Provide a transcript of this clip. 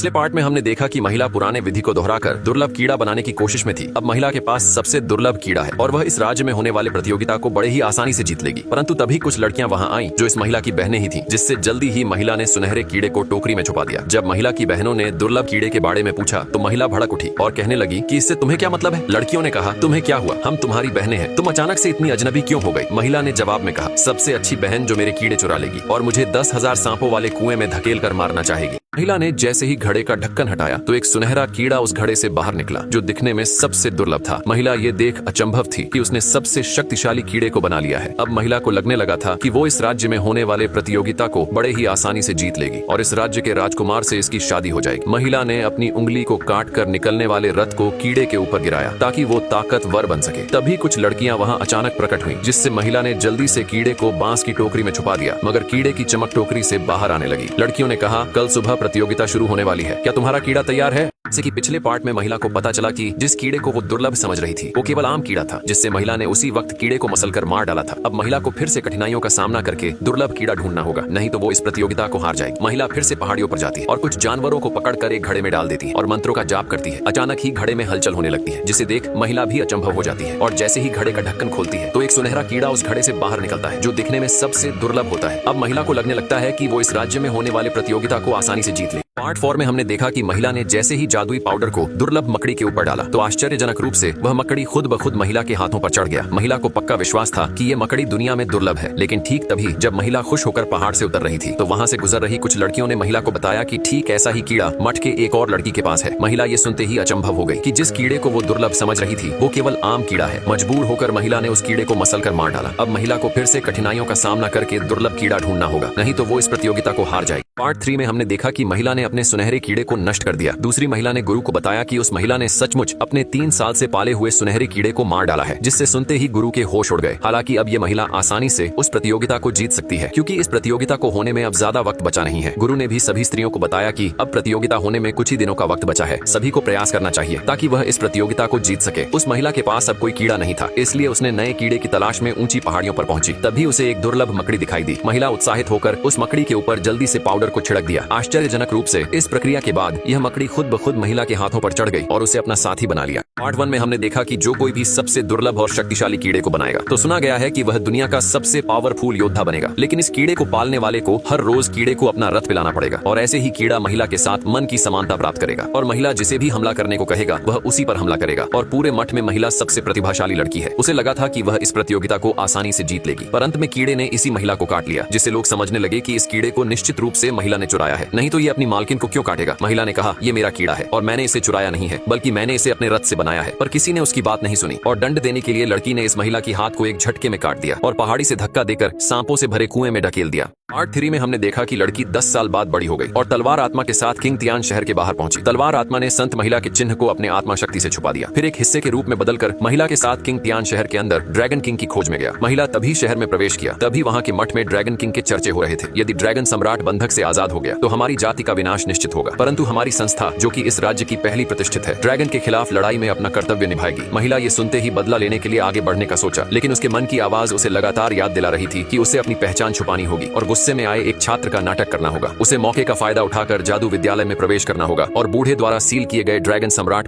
पिछले पार्ट में हमने देखा कि महिला पुराने विधि को दोहराकर दुर्लभ कीड़ा बनाने की कोशिश में थी। अब महिला के पास सबसे दुर्लभ कीड़ा है और वह इस राज्य में होने वाले प्रतियोगिता को बड़े ही आसानी से जीत लेगी। परंतु तभी कुछ लड़कियां वहां आईं जो इस महिला की बहनें ही थीं, जिससे जल्दी ही महिला ने सुनहरे कीड़े को टोकरी में छुपा दिया। जब महिला की बहनों ने दुर्लभ कीड़े के बारे में पूछा तो महिला भड़क उठी और कहने लगी कि इससे तुम्हें क्या मतलब है। लड़कियों ने कहा, तुम्हें क्या हुआ, हम तुम्हारी बहनें हैं, तुम अचानक से इतनी अजनबी क्यों हो गई। महिला ने जवाब में कहा, सबसे अच्छी बहन जो मेरे कीड़े चुरा लेगी और मुझे 10,000 सांपों वाले कुएं में धकेल कर मारना चाहेगी। महिला ने जैसे ही घड़े का ढक्कन हटाया तो एक सुनहरा कीड़ा उस घड़े से बाहर निकला जो दिखने में सबसे दुर्लभ था। महिला ये देख अचंभव थी कि उसने सबसे शक्तिशाली कीड़े को बना लिया है। अब महिला को लगने लगा था कि वो इस राज्य में होने वाले प्रतियोगिता को बड़े ही आसानी से जीत लेगी और इस राज्य के राजकुमार से इसकी शादी हो जाएगी। महिला ने अपनी उंगली को काट कर निकलने वाले रथ को कीड़े के ऊपर गिराया ताकि वो ताकतवर बन सके। तभी कुछ लड़कियां वहां अचानक प्रकट हुई, जिससे महिला ने जल्दी से कीड़े को बांस की टोकरी में छुपा दिया, मगर कीड़े की चमक टोकरी से बाहर आने लगी। लड़कियों ने कहा, कल सुबह प्रतियोगिता शुरू होने वाली है, क्या तुम्हारा कीड़ा तैयार है। जैसे कि पिछले पार्ट में महिला को पता चला कि जिस कीड़े को वो दुर्लभ समझ रही थी वो केवल आम कीड़ा था, जिससे महिला ने उसी वक्त कीड़े को मसलकर मार डाला था। अब महिला को फिर से कठिनाइयों का सामना करके दुर्लभ कीड़ा ढूंढना होगा, नहीं तो वो इस प्रतियोगिता को हार जाएगी। महिला फिर से पहाड़ियों पर जाती है और कुछ जानवरों को पकड़कर एक घड़े में डाल देती है और मंत्रों का जाप करती है। अचानक ही घड़े में हलचल होने लगती है, जिसे देख महिला भी अचंभव हो जाती है और जैसे ही घड़े का ढक्कन खोलती है तो एक सुनहरा कीड़ा उस घड़े से बाहर निकलता है जो दिखने में सबसे दुर्लभ होता है। अब महिला को लगने लगता है कि वो इस राज्य में होने वाले प्रतियोगिता को आसानी से जीत ले। पार्ट 4 में हमने देखा कि महिला ने जैसे ही जादुई पाउडर को दुर्लभ मकड़ी के ऊपर डाला तो आश्चर्यजनक रूप से वह मकड़ी खुद ब खुद महिला के हाथों पर चढ़ गया। महिला को पक्का विश्वास था कि ये मकड़ी दुनिया में दुर्लभ है, लेकिन ठीक तभी जब महिला खुश होकर पहाड़ से उतर रही थी तो वहां से गुजर रही कुछ लड़कियों ने महिला को बताया कि ठीक ऐसा ही कीड़ा मठ के एक और लड़की के पास है। महिला ये सुनते ही अचंभव हो गई कि जिस कीड़े को वो दुर्लभ समझ रही थी वो केवल आम कीड़ा है। मजबूर होकर महिला ने उस कीड़े को मसल कर मार डाला। अब महिला को फिर से कठिनाइयों का सामना करके दुर्लभ कीड़ा ढूंढना होगा, नहीं तो वो इस प्रतियोगिता को हार जाएगी। पार्ट 3 में हमने देखा कि महिला ने अपने सुनहरे कीड़े को नष्ट कर दिया। दूसरी महिला ने गुरु को बताया कि उस महिला ने सचमुच अपने 3 साल से पाले हुए सुनहरे कीड़े को मार डाला है, जिससे सुनते ही गुरु के होश उड़ गए। हालांकि अब ये महिला आसानी से उस प्रतियोगिता को जीत सकती है क्योंकि इस प्रतियोगिता को होने में अब ज्यादा वक्त बचा नहीं है। गुरु ने भी सभी स्त्रियों को बताया कि अब प्रतियोगिता होने में कुछ ही दिनों का वक्त बचा है, सभी को प्रयास करना चाहिए ताकि वह इस प्रतियोगिता को जीत सके। उस महिला के पास अब कोई कीड़ा नहीं था, इसलिए उसने नए कीड़े की तलाश में ऊंची पहाड़ियों पर पहुंची। तभी उसे एक दुर्लभ मकड़ी दिखाई दी। महिला उत्साहित होकर उस मकड़ी के ऊपर जल्दी से पाउडर को छिड़क दिया। आश्चर्यजनक रूप से इस प्रक्रिया के बाद यह मकड़ी खुद ब खुद महिला के हाथों पर चढ़ गई और उसे अपना साथी बना लिया। पार्ट 1 में हमने देखा कि जो कोई भी सबसे दुर्लभ और शक्तिशाली कीड़े को बनाएगा तो सुना गया है कि वह दुनिया का सबसे पावरफुल योद्धा बनेगा। लेकिन इस कीड़े को पालने वाले को हर रोज कीड़े को अपना रथ पिलाना पड़ेगा और ऐसे ही कीड़ा महिला के साथ मन की समानता प्राप्त करेगा और महिला जिसे भी हमला करने को कहेगा वह उसी पर हमला करेगा। और पूरे मठ में महिला सबसे प्रतिभाशाली लड़की है। उसे लगा था कि वह इस प्रतियोगिता को आसानी से जीत लेगी, पर अंत में कीड़े ने इसी महिला को काट लिया, जिससे लोग समझने लगे कि इस कीड़े को निश्चित रूप से महिला ने चुराया है, नहीं तो ये अपनी मालकिन को क्यों काटेगा। महिला ने कहा, ये मेरा कीड़ा है और मैंने इसे चुराया नहीं है, बल्कि मैंने इसे अपने रथ से बनाया है। पर किसी ने उसकी बात नहीं सुनी और दंड देने के लिए लड़की ने इस महिला की हाथ को एक झटके में काट दिया और पहाड़ी से धक्का देकर सांपों से भरे कुएं में ढकेल दिया। पार्ट 3 में हमने देखा कि लड़की 10 साल बाद बड़ी हो गई और तलवार आत्मा के साथ किंग तियान शहर के बाहर पहुंची। तलवार आत्मा ने संत महिला के चिन्ह को अपने आत्मा शक्ति से छुपा दिया, फिर एक हिस्से के रूप में बदलकर महिला के साथ किंग तियान शहर के अंदर ड्रैगन किंग की खोज में गया। महिला तभी शहर में प्रवेश किया, तभी वहां के मठ में ड्रैगन किंग के चर्चे हो रहे थे। यदि ड्रैगन सम्राट बंधक से आजाद हो गया तो हमारी जाति का विनाश निश्चित होगा, परंतु हमारी संस्था जो कि इस राज्य की पहली प्रतिष्ठित है, ड्रैगन के खिलाफ लड़ाई में अपना कर्तव्य निभाएगी। महिला ये सुनते ही बदला लेने के लिए आगे बढ़ने का सोचा, लेकिन उसके मन की आवाज उसे लगातार याद दिला रही थी कि उसे अपनी पहचान छुपानी होगी और गुस्से में आए एक छात्र का नाटक करना होगा। उसे मौके का फायदा उठाकर जादू विद्यालय में प्रवेश करना होगा और बूढ़े द्वारा सील किए गए ड्रैगन सम्राट